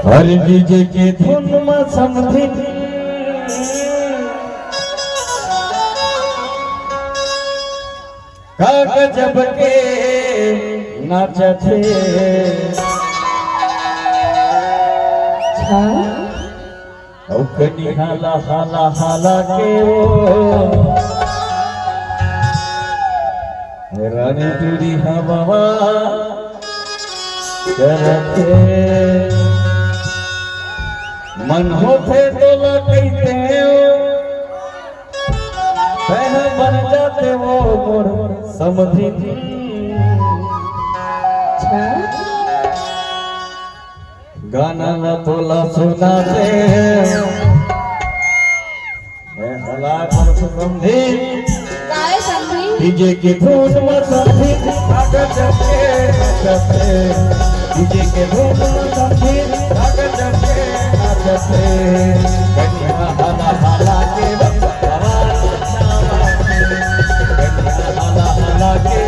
हर DJ के धुन में समझी गजब के नाचते औकनी हाला हाला हाला के वो रानी तुरी हवा करते मन होते तो कहते बह बन जाते वो मोर समझी गाना न तोला सुनाते हला समझी डीजे के धुन में समझी आगे चलते डीजे के धुन में समझी आगे चलते कन्या हाला हाला के हाला हाला के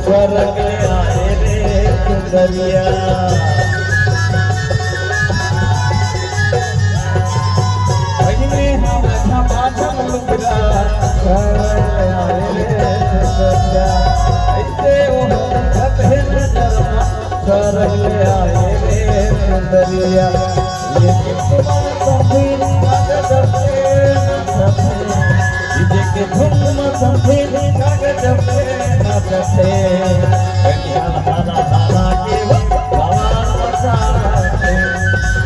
स्वर्ग आए रे सुंदरिया ऐसे स्वर्ग आए रे सुंदरिया के धुन में समझी गजब के नाचते कन्या हाला हाला के बवाल मचाते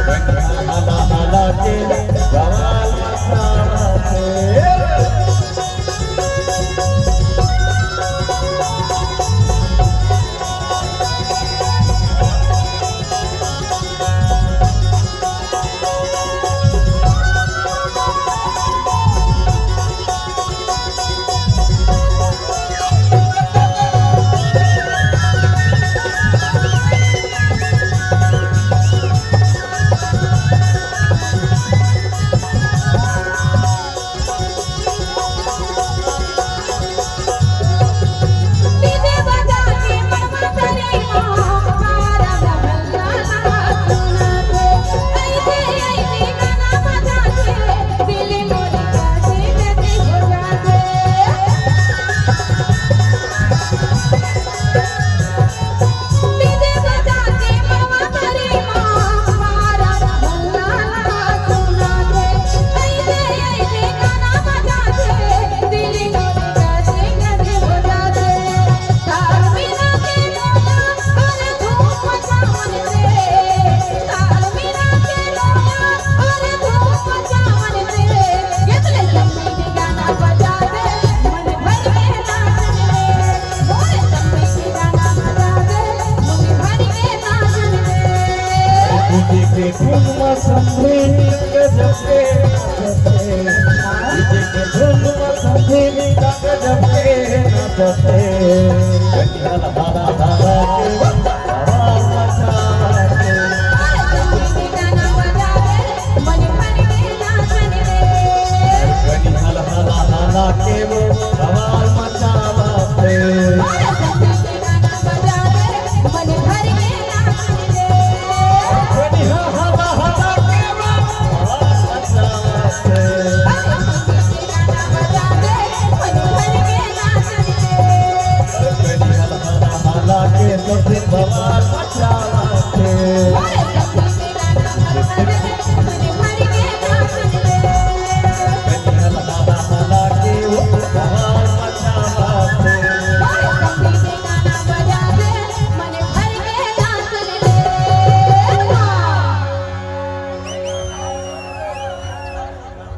कन्या हाला हाला के बवाल मचाते कठीण भवा चाल